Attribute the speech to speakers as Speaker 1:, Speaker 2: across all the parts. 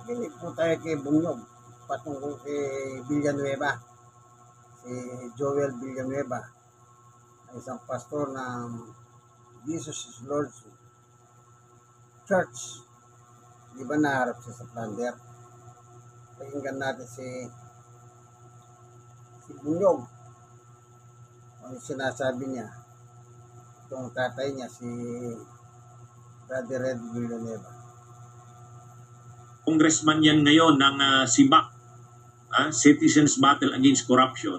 Speaker 1: Makinig po tayo kay Bunyog patungkol kay Villanueva, si Joel Villanueva, ang isang pastor ng Jesus is Lord Church. Di ba naharap siya sa plunder? Pakinggan natin si Bunyog. Ano sinasabi niya? Itong tatay niya, si Brother Red Villanueva.
Speaker 2: Congressman yan ngayon ng SIBAC, Citizens Battle Against Corruption.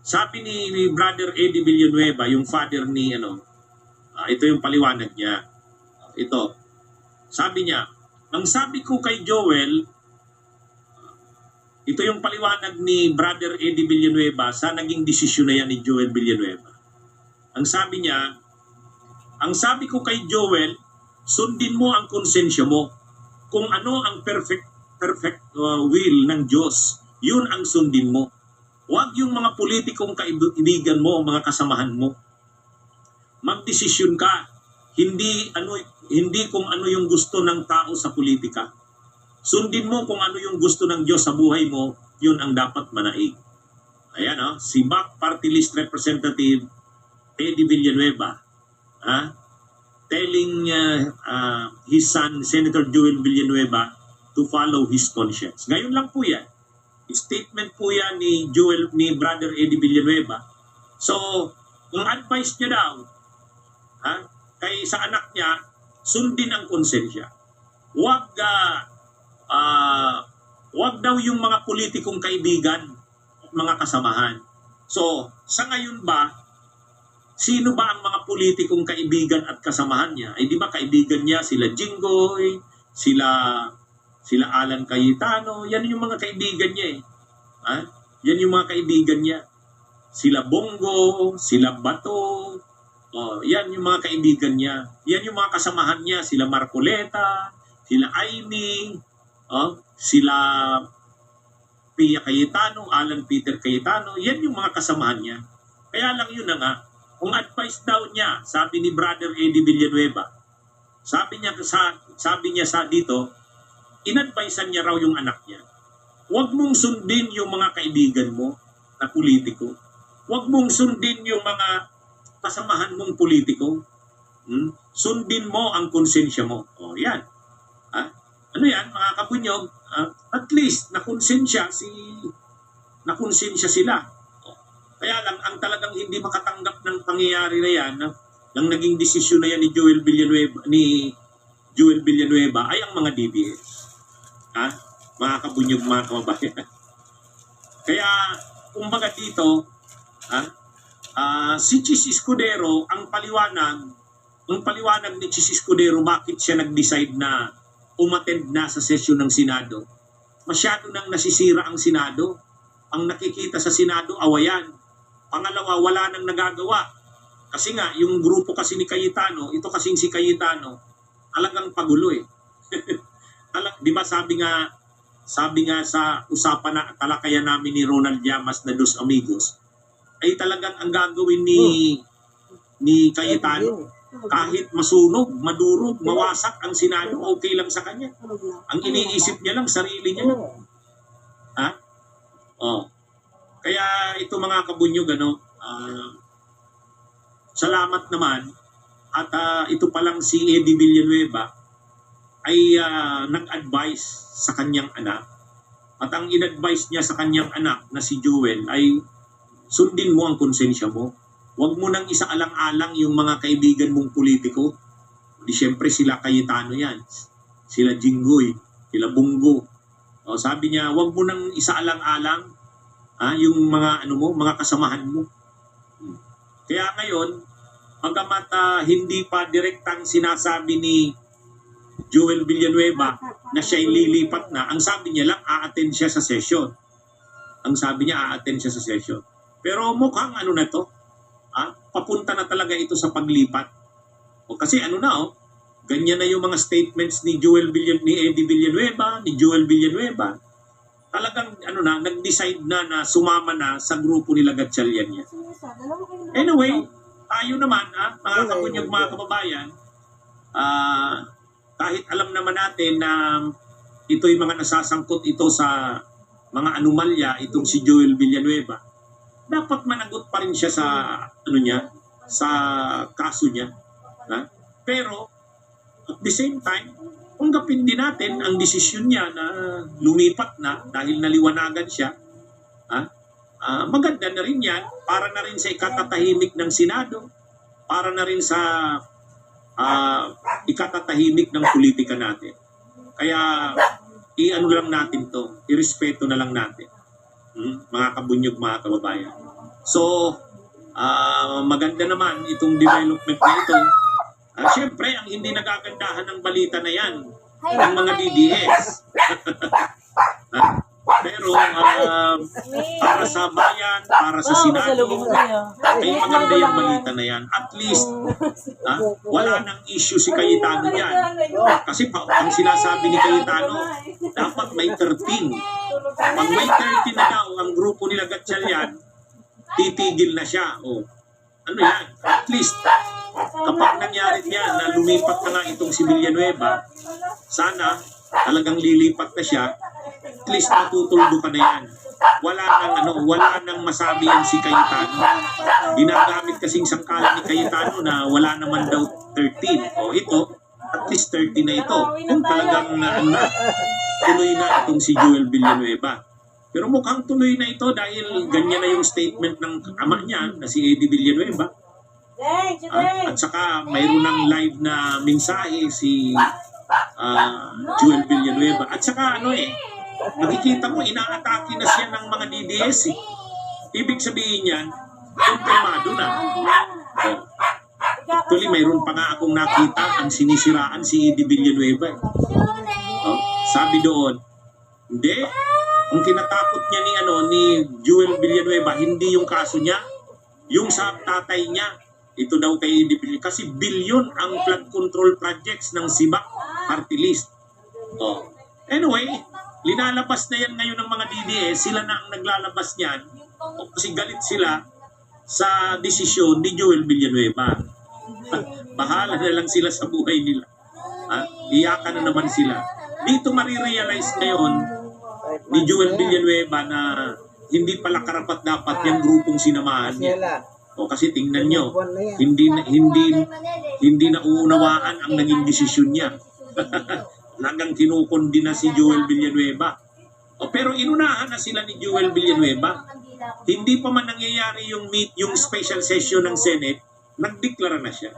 Speaker 2: Sabi ni Brother Eddie Villanueva, yung father ni ito yung paliwanag niya. Ito. Sabi niya, ang sabi ko kay Joel, ito yung paliwanag ni Brother Eddie Villanueva sa naging desisyon na yan ni Joel Villanueva. Ang sabi niya, ang sabi ko kay Joel, sundin mo ang konsensya mo. Kung ano ang perfect will ng Diyos, yun ang sundin mo. Huwag yung mga politikong kaibigan mo, mga kasamahan mo. Magdesisyon ka, hindi kung ano yung gusto ng tao sa politika. Sundin mo kung ano yung gusto ng Diyos sa buhay mo, yun ang dapat manaig. Ayan, SIBAC Party List Representative Eddie Villanueva, telling his son, Senator Joel Villanueva, to follow his conscience. Ngayon lang po yan. Statement po yan ni Brother Eddie Villanueva. So, ang advice niya daw, kay sa anak niya, sundin ang konsensya. Huwag daw yung mga politikong kaibigan at mga kasamahan. So, sa ngayon ba, sino ba ang mga politikong kaibigan at kasamahan niya? Ay di ba kaibigan niya sila Jinggoy, sila Alan Cayetano, yan yung mga kaibigan niya Yan yung mga kaibigan niya. Sila Bongo, sila Bato, yan yung mga kaibigan niya. Yan yung mga kasamahan niya, sila Marcoleta, sila Aimee, sila Pia Cayetano, Alan Peter Cayetano, yan yung mga kasamahan niya. Kaya lang yun na nga, kung advice daw niya, sabi ni Brother Eddie Villanueva, sabi niya dito, inadvisean niya raw yung anak niya. Huwag mong sundin yung mga kaibigan mo na politiko. Huwag mong sundin yung mga kasamahan mong politiko. Sundin mo ang konsensya mo. Yan. Ano yan, mga kabunyog? At least, nakonsensya sila. Kaya lang, ang talagang hindi makatanggap ng pangyayari na yan, ng naging desisyon na yan ni Joel Villanueva ay ang mga DBS. Mga kabunyog, mga kababayan. Kaya, kumbaga dito, si Chis Escudero, ang paliwanag ni Chis Escudero, bakit siya nag-decide na umattend na sa sesyon ng Senado. Masyado nang nasisira ang Senado. Ang nakikita sa Senado, awayan. Pangalawa, wala nang nagagawa. Kasi nga, yung grupo kasi ni Cayetano, ito kasing si Cayetano, talagang pagulo Di ba sabi nga sa usapan na talakayan namin ni Ronald Llamas na Dos Amigos, ay talagang ang gagawin ni Cayetano, kahit masunog, madurog, mawasak ang Senado, okay lang sa kanya. Ang iniisip niya lang, sarili niya lang. Kaya ito mga kabunyog, salamat naman at ito palang si Eddie Villanueva ay nag-advise sa kanyang anak. At ang in-advise niya sa kanyang anak na si Joel ay sundin mo ang konsensya mo. Huwag mo nang isaalang-alang yung mga kaibigan mong politiko. Di syempre sila Cayetano yan. Sila Jinggoy, sila Bongo. Sabi niya, huwag mo nang isaalang-alang yung mga mga kasamahan mo. Kaya ngayon, pagkamat hindi pa direktang sinasabi ni Joel Villanueva na siya'y lilipat na, ang sabi niya lang, a-attend siya sa session. Pero mukhang na to, papunta na talaga ito sa paglipat. Kasi ganyan na yung mga statements ni Eddie Villanueva, ni Joel Villanueva. Talagang nag-decide na sumama na sa grupo nila Gatchalian niya. Anyway, tayo naman, mga kabunyog, mga kababayan, kahit alam naman natin na ito'y mga nasasangkot ito sa mga anomalya, itong si Joel Villanueva, dapat managot pa rin siya sa sa kaso niya. Ha? Pero at the same time, tanggapin din natin ang desisyon niya na lumipat na dahil naliwanagan siya. Ha? Maganda na rin yan para na rin sa ikatatahimik ng Senado, para na rin sa ikatatahimik ng politika natin. Kaya i-ano lang natin to, irespeto na lang natin. Mga kabunyog, mga kababayan. So, maganda naman itong development na ito. Siyempre, ang hindi nagagandahan ng balita na yan, ang mga DDS. Pero para sa bayan, para sa Senado, ay maganda yung balita na yan. At least, wala nang issue si Cayetano yan. Kasi ang sinasabi ni Cayetano, dapat may 13. Pag may 13 na daw, ang grupo nila Gatchalian, titigil na siya. Ano yan? At least, kapag nangyari niya na lumipat na nga itong si Villanueva, sana talagang lilipat na siya, at least matutuldo ka na yan. Wala nang masabi yan si Cayetano. Ginagamit kasing sangkalan ni Cayetano na wala naman daw 13. Ito, at least 30 na ito. Kung talagang tuloy na itong si Joel Villanueva. Pero mukhang tuloy na ito dahil ganyan na yung statement ng ama niya na si Eddie Villanueva. At saka mayroon ng live na mensahe si Joel Villanueva. At saka nakikita mo, inaatake na siya ng mga DDS. Ibig sabihin yan, kumpirmado na. Actually, mayroon pa nga akong nakita ang sinisiraan si Eddie Villanueva. Sabi doon, hindi. Ang kinatakot niya ni Joel Villanueva, hindi yung kaso niya, yung sa tatay niya. Ito daw kay Eddie Villanueva. Kasi bilyon ang flood control projects ng SIBAC party list. Anyway, linalabas na yan ngayon ng mga DDS. Sila na ang naglalabas niyan. Kasi galit sila sa desisyon ni Joel Villanueva. Bahala na lang sila sa buhay nila. Iyakan na naman sila. Dito marirealize ngayon ni Joel Villanueva na hindi pala karapat dapat yung grupong sinamahan niya. Kasi tingnan nyo, hindi na uunawaan ang naging desisyon niya. Hanggang kinukundi na si Joel Villanueva. Pero inunahan na sila ni Joel Villanueva. Hindi pa man nangyayari yung special session ng Senate, nagdeklara na siya.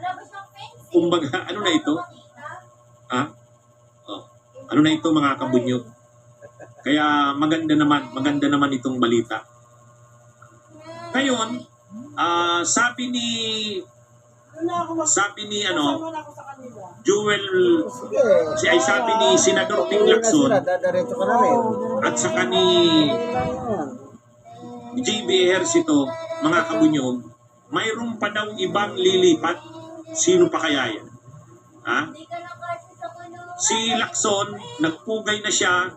Speaker 2: Kumbaga, ano na ito? Ano na ito, mga kabunyog? Kaya maganda naman itong balita. Ngayon, sabi ni Joel, sabi ni Senador Ping Lacson at saka ni JB Ejercito, mga kabunyog, mayroon pa daw ibang lilipat. Sino pa kaya yan? Si Lacson, nagpugay na siya,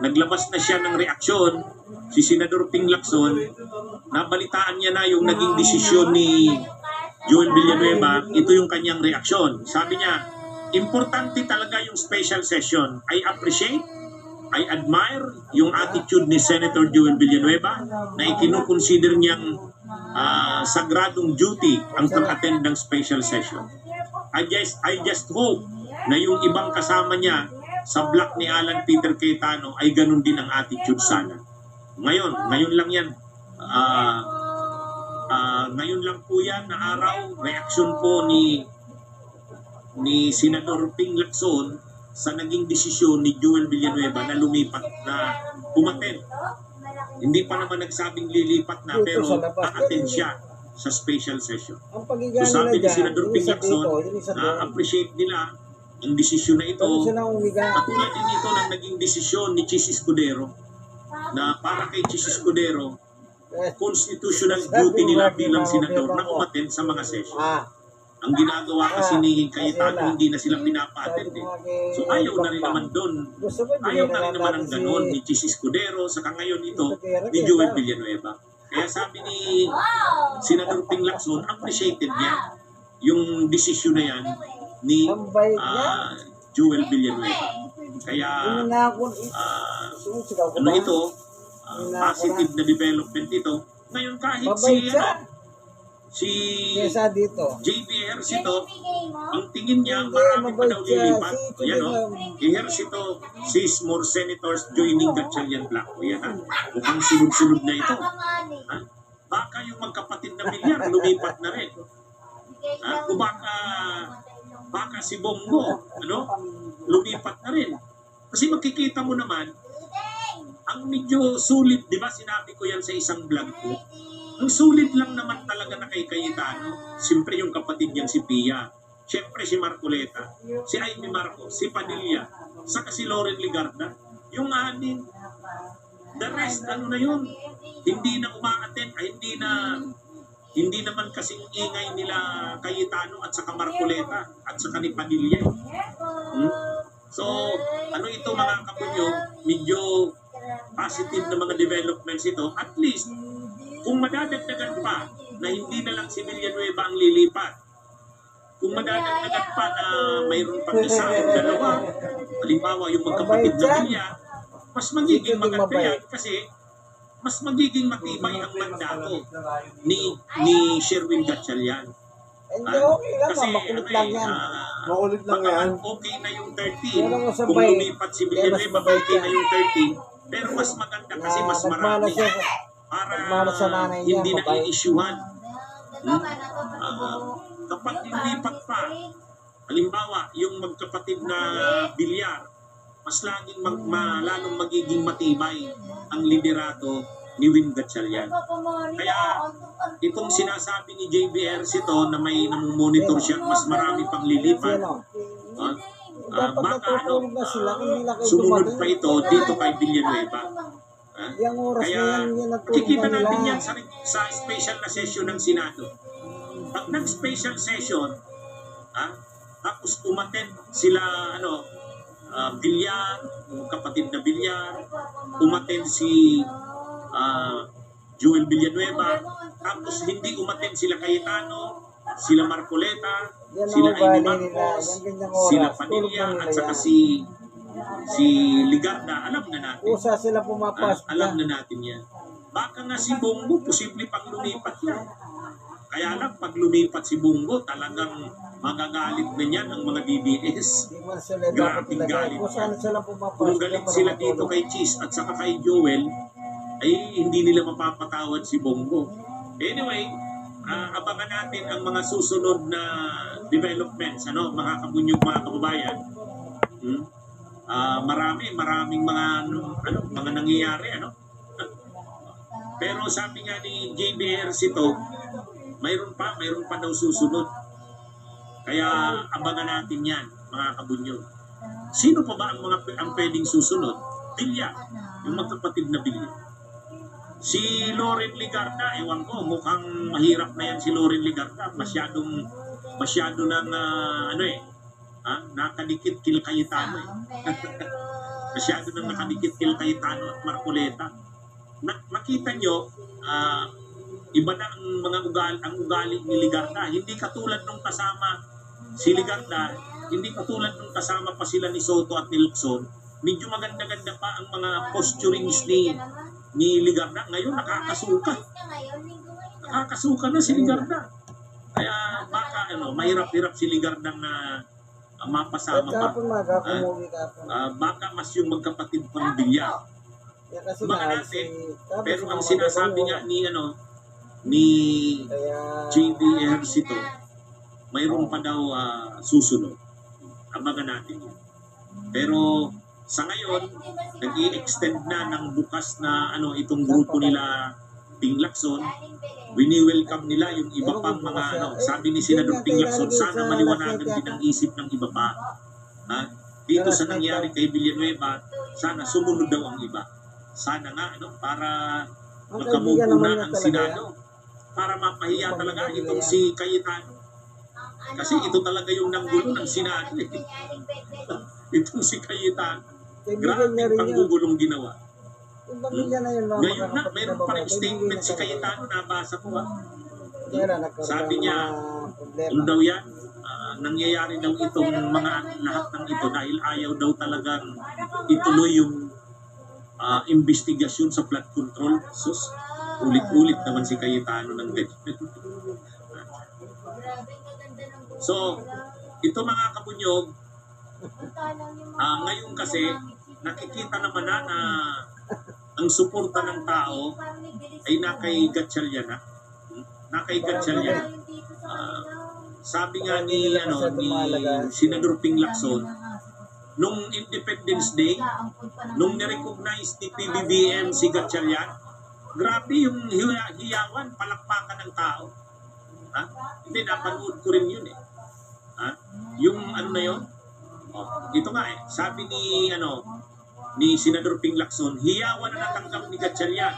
Speaker 2: naglabas na siya ng reaksyon. Si Senador Ping Lacson, nabalitaan niya na yung naging desisyon ni Joel Villanueva. Ito yung kanyang reaksyon. Sabi niya, importante talaga yung special session. I appreciate, I admire yung attitude ni Senator Joel Villanueva na ikinukonsider niyang sagradong duty ang pag-attend ng special session. I just hope na yung ibang kasama niya sa block ni Alan Peter Cayetano ay ganun din ang attitude sana. Ngayon lang yan. Ngayon lang po yan na araw, reaksyon po ni Senador Ping Lacson sa naging desisyon ni Joel Villanueva na lumipat, na umattend. Hindi pa naman nagsabing lilipat na, pero a-attend siya sa special session. So sabi ni Senador Ping Lacson, na-appreciate nila ang desisyon na ito. Katulad din ito ng naging desisyon ni Chis Escudero, na para kay Chis Escudero, constitutional duty nila bilang senador na umattend sa mga session. Ang ginagawa kasi ni Cayetano, hindi na sila pinapa-attend. So ayaw na rin naman doon. Ayaw na rin naman ang ganon ni Chis Escudero, saka ngayon ito ni Joel Villanueva. Kaya sabi ni Senador Ping Lacson, appreciated niya yung desisyon na yan ni Joel Villanueva. Kaya,
Speaker 1: Yun na ako. Sumisigaw ko
Speaker 2: ano
Speaker 1: ba?
Speaker 2: ito, positive na development ito. Ngayon kahit si,
Speaker 1: Mabait siya.
Speaker 2: si
Speaker 1: Kesa dito.
Speaker 2: JB Ejercito, ang tingin niya marami pa daw lilipat. Yan o, Ejercito sees more senators joining Gatchalian Bloc. O yan ha, mukhang sunod-sunod na ito. Ha? Baka yung magkapatid na Villar lumipat na rin. Ha? O baka si Bongo, lumipat na rin. Kasi makikita mo naman, ang medyo sulit, di ba sinabi ko yan sa isang vlog ko, ang sulit lang naman talaga na kay Cayetano, siyempre yung kapatid niyang si Pia, siyempre si Marcoleta, si Amy Marcos, si Padilla, saka si Loren Ligarda, yung anin, the rest, ano na yun, hindi na umaattend, hindi naman kasing ingay nila Cayetano at saka Marcoleta at saka ni Padilla. So, ano ito mga kapunyo, medyo positive na mga developments ito, at least, kung madadagdagan pa na hindi na lang si Villanueva ang lilipat, kung madadagdagan pa na mayroon pang isa o dalawa, halimbawa yung magkapatid na Villa, mas magiging maganda yan kasi mas magiging matibay ang mandato ni Sherwin Gatchalian.
Speaker 1: Hindi, okay lang.
Speaker 2: Kasi
Speaker 1: Makulit lang yan.
Speaker 3: Makulit lang
Speaker 2: baka
Speaker 3: yan.
Speaker 2: okay na yung
Speaker 1: Pero
Speaker 2: 13,
Speaker 1: masabay.
Speaker 2: kung lumipat si Villanueva,
Speaker 1: Mas mabait
Speaker 2: okay na
Speaker 1: yan.
Speaker 2: yung 13, pero mas maganda kasi mas
Speaker 1: Nagmana
Speaker 2: marami
Speaker 1: siya.
Speaker 2: para
Speaker 1: Nagmana sa nanay niya,
Speaker 2: hindi na
Speaker 1: mabait.
Speaker 2: i-issuehan. Kapag lumipat pa, halimbawa, yung magkapatid na Villar, mas laging lalong magiging matibay ang liderato ni Win Gatchalian. Kaya itong sinasabi ni JB Ejercito na may namumonitor siya at mas marami pang lilipat,
Speaker 1: Dapat
Speaker 2: baka
Speaker 1: natutulog na sila. Hindi na kayo
Speaker 2: sumunod
Speaker 1: dumating.
Speaker 2: pa ito dito kay Villanueva.
Speaker 1: Yung oras
Speaker 2: Kaya
Speaker 1: na yan, yan natulog
Speaker 2: makikita
Speaker 1: na
Speaker 2: natin
Speaker 1: nila.
Speaker 2: yan sa special na session ng Senado. Pag nag-special session, tapos umattend sila, Villar, yung kapatid na Villar, umattend si Joel Villanueva, tapos hindi umattend sila Cayetano, sila Marcoleta,
Speaker 1: Yan ang
Speaker 2: sila
Speaker 1: ugali
Speaker 2: Amy
Speaker 1: nila.
Speaker 2: Marcos,
Speaker 1: Yan ganyang oras.
Speaker 2: sila
Speaker 1: Tulog
Speaker 2: Padilla,
Speaker 1: na
Speaker 2: at
Speaker 1: nila
Speaker 2: saka
Speaker 1: yan.
Speaker 2: si Ligarda, alam na natin.
Speaker 1: Usa sila pumapasok
Speaker 2: Alam
Speaker 1: na.
Speaker 2: na natin yan. Baka nga si Bongo, posible pang lumipat yan. Kaya lang, pag lumipat si Bongo, talagang magagalit na yan ang mga DDS.
Speaker 1: Hindi man sila dapat
Speaker 2: Grabing
Speaker 1: ilagay.
Speaker 2: galit
Speaker 1: Kung saan
Speaker 2: yan.
Speaker 1: sila
Speaker 2: Kung
Speaker 1: pumapasok.
Speaker 2: galit
Speaker 1: yan,
Speaker 2: sila
Speaker 1: para
Speaker 2: dito
Speaker 1: matulog.
Speaker 2: kay Cheese at saka kay Joel, ay hindi nila mapapatawad si Bongo. Anyway, abangan natin ang mga susunod na developments, mga kabunyog, mga kababayan. Maraming mga mga nangyayari, Pero sabi nga ni JB Ejercito, mayroon pa daw susunod. Kaya abangan natin 'yan, mga kabunyog. Sino pa ba ang pwedeng susunod? Villar, yung magkapatid na Villar. Si Loren Ligarda, ewan ko, mukhang mahirap na yan si Loren Ligarda. Masyado nang nakadikit kil Cayetano. Masyado nang nakadikit kil Cayetano at Marcoleta. Makita nyo, iba na ang ugali ni Ligarda. Hindi katulad nung kasama si Ligarda, hindi katulad nung kasama pa sila ni Soto at ni Locson. Medyo maganda-ganda pa ang mga posturings ni Ligarda. Ngayon nakakasuka. Nakakasuka na si Ligarda. Kaya baka mahirap-hirap si Ligarda na mapasama pa.
Speaker 1: Kahapon magkakumuli kahapon.
Speaker 2: Baka mas yung magkapatid pang Villar.
Speaker 1: Yan kasi
Speaker 2: Baka
Speaker 1: nga,
Speaker 2: natin,
Speaker 1: tapos
Speaker 2: pero ang
Speaker 1: mga
Speaker 2: sinasabi
Speaker 1: magkakumuli.
Speaker 2: nga ni
Speaker 1: Kaya,
Speaker 2: JB Ejercito, mayroon pa daw susunod. Abangan natin yan. Pero sa ngayon, nag-i-extend na ng bukas na itong grupo nila Ping Lacson. Wini-welcome nila yung iba pang mga sabi ni Senador Ping Lacson, sana maliwanagan din ang isip ng iba pa. Dito sa nangyari kay Villanueva, sana sumunod daw ang iba. Sana nga para magkamubo na ang Senado. Para mapahiya talaga itong si Cayetano. Kasi ito talaga yung nanggulo ng Senado. Itong si Cayetano.
Speaker 1: kaibigan niya
Speaker 2: Grabe
Speaker 1: rin yun.
Speaker 2: panggugulong ginawa.
Speaker 1: Yung pamilya na yun, mga
Speaker 2: Ngayon na,
Speaker 1: kapatid
Speaker 2: mayroon
Speaker 1: na
Speaker 2: pa rin
Speaker 1: babae,
Speaker 2: statement
Speaker 1: kaibigan
Speaker 2: si
Speaker 1: talaga.
Speaker 2: Cayetano, nabasa ko
Speaker 1: Kaya na, nagkaroon
Speaker 2: Sabi
Speaker 1: ng
Speaker 2: niya,
Speaker 1: mga problema.
Speaker 2: Ano daw yan? nangyayari daw itong mga lahat ng ito dahil ayaw daw talagang ituloy yung investigasyon sa flood control. Sus, ulit-ulit naman si Cayetano ng ganyan. So, ito mga kabunyog, ngayon kasi nakikita naman na ang suporta ng tao ay nakay Gatchalian na. Nakay Gatchalian. Sabi nga ni Senador Ping Lacson, nung Independence Day, nung nirecognize ni PBBM si Gatchalian, grabe yung hiyawan, palakpakan ng tao. Ha? Hindi, napanood ko rin yun eh. Ha? Yung ano na yun? Ito nga eh, sabi ni Senador Ping Lacson, hiyawan na natanggap ni Gatchalian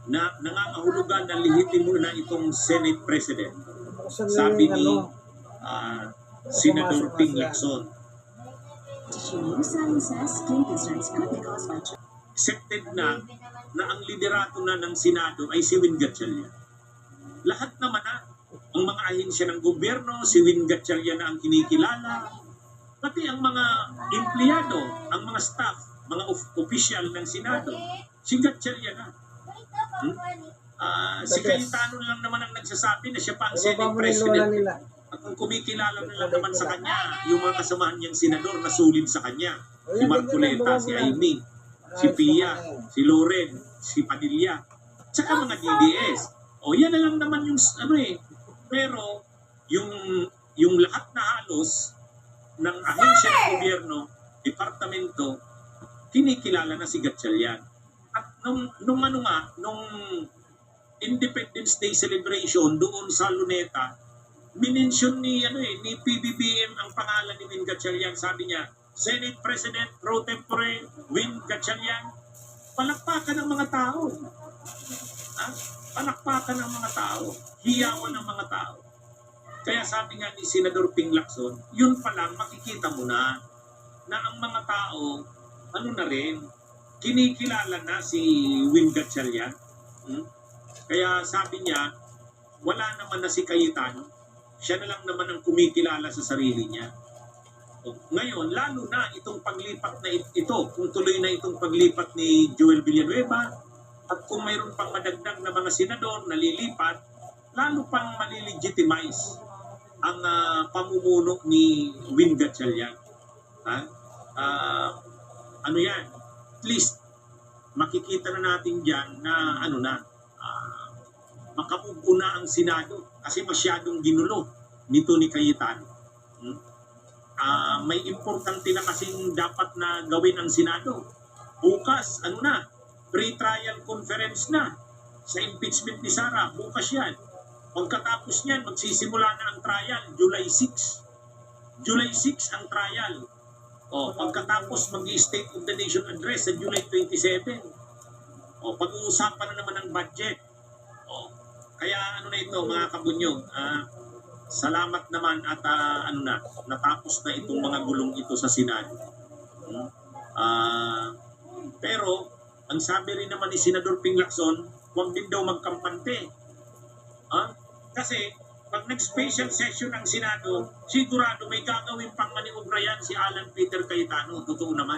Speaker 2: na nangangahulugan na lihitin mo na itong Senate President. Sabi ni Senador Ping Lacson. Accepted na ang liderato na ng Senado ay si Win Gatchalian. Lahat naman ang mga ahensya ng gobyerno, si Win Gatchalian na ang kinikilala, pati ang mga empleyado, ang mga staff, mga official ng Senado, si Gatchalian na. Si Cayetano lang naman ang nagsasabi na siya pa ang Senate President. At kung kumikilala na lang naman sa kanya, yung mga kasamahan niyang senador na sulid sa kanya, si Marcoleta, si Amy, si Pia, si Loren, si Padilla, tsaka mga DDS. O yan na lang naman yung pero yung lahat na halos ng ahensya ng gobyerno, departamento, kinikilala na si Gatchalian. At nung Independence Day celebration doon sa Luneta, minensyon ni PBBM ang pangalan ni Win Gatchalian. Sabi niya, Senate President pro tempore Win Gatchalian. Palakpakan ng mga tao. Palakpakan ng mga tao. Hiyawan ng mga tao. Kaya sabi nga ni Senador Ping Lacson, yun pa lang makikita mo na ang mga tao, na rin, kinikilala na si Win Gatchalian. Kaya sabi niya, wala naman na si Cayetano. Siya na lang naman ang kumikilala sa sarili niya. Ngayon, lalo na itong paglipat na ito, kung tuloy na itong paglipat ni Joel Villanueva, at kung mayroon pang madagdag na mga senador na lilipat, lalo pang malilegitimize ang pamumuno ni Win Gatchalian. Yan? At least, makikita na natin dyan na makabuo na ang Senado kasi masyadong ginulo nito ni Cayetano. May importante na kasing dapat na gawin ang Senado. Bukas, pre-trial conference na sa impeachment ni Sara. Bukas yan. Pagkatapos niyan, magsisimula na ang trial, July 6. July 6 ang trial. Pagkatapos mag-State of the Nation address sa July 27. Pag-uusapan na naman ang budget. Kaya na ito mga kabunyog, salamat naman at natapos na itong mga gulong ito sa Senado. Pero ang sabi rin naman ni Senador Ping Lacson, huwag din daw magkampante. Kasi pag nag-special session ng Senado, sigurado may gagawin pang maniobra yan si Alan Peter Cayetano. Totoo naman.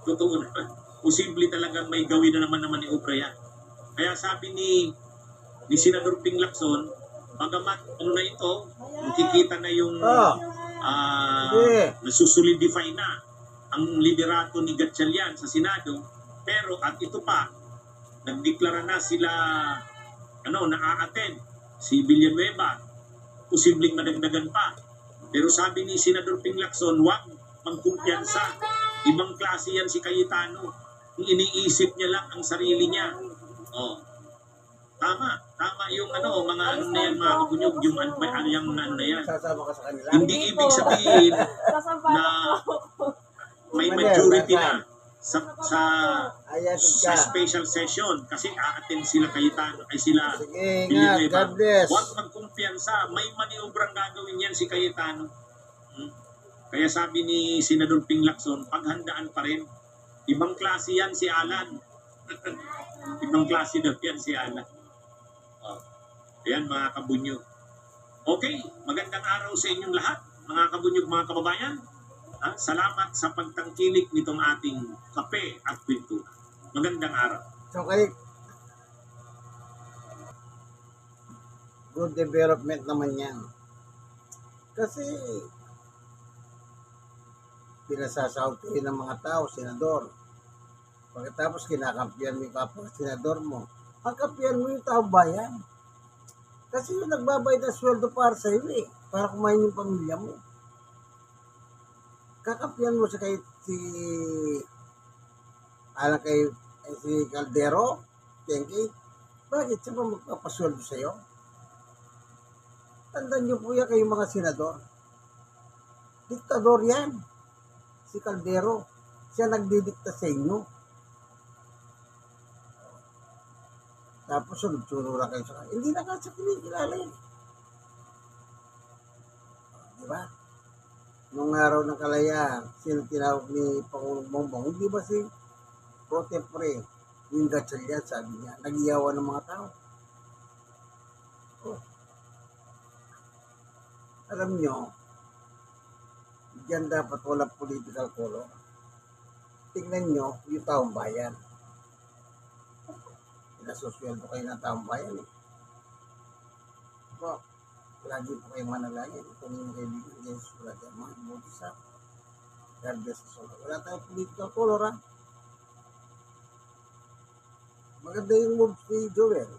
Speaker 2: Totoo naman. Posible talagang may gawin na naman maniobra yan. Kaya sabi ni Senador Ping Lacson, bagamat ito, makikita na yung nasusolidify na ang liderato ni Gatchalian sa Senado, pero at ito pa, nagdeklara na sila na-attend si Villanueva, posibleng madagdagan pa. Pero sabi ni Senador Ping Lacson, wag magkumpiyansa. Ibang klase yan si Cayetano. Iniisip niya lang ang sarili niya. Tama yung mga na yan, mga kabunyog, yung na yan.
Speaker 1: Sasama ka sa kanila.
Speaker 2: Hindi ibig sabihin na may majority na sa special session kasi a-attend sila Cayetano ay sila Villanueva.
Speaker 1: God bless.
Speaker 2: Huwag magkumpiyansa, may maniobrang gagawin yan si Cayetano. Kaya sabi ni Senador Ping Lacson, paghandaan pa rin. Ibang klase yan si Alan. Ibang klase daw yan si Alan. Ayan mga kabunyo. Okay, magandang araw sa inyong lahat. mga kabunyog, mga kababayan. Salamat sa pagtangkilik nitong ating kape at kwentuhan. Magandang araw.
Speaker 1: So, kay good development naman yan. Kasi, pinasasautin ng mga tao, senador. Pagkatapos, kinakampiyan mo yung kapwa senador mo. Ang kampiyan mo yung tao bayan. Kasi yung nagbabayad ng sweldo para sa iyo para kumain yung pamilya mo. Kakampiyan mo sa kahit si Caldero, Tenki, bakit siya ba magpapasweldo sa iyo? Tandaan niyo po yan kayong mga senador. Diktador yan. Si Caldero. Siya nagdidikta sa inyo. Tapos sunod-sunura kayo sa kanya. Hindi na nga sa kinikilala yun. Diba? Nung araw ng kalayaan, sino tinawag ni Pangulong Bongbong? Hindi ba si Protepre, yung Gatchalian, sabi niya, nagiyawan ng mga tao. Oh. Alam nyo, diyan dapat walang political color. Tingnan nyo yung taong bayan. Pinasosweldo kayo ng taong bayan eh. So, lagi po kayo manalangin. Kung yung kaibigan Jesus wala tayo mga buti sa God bless us all. Wala tayong political color ha. Maganda yung move ni Joel.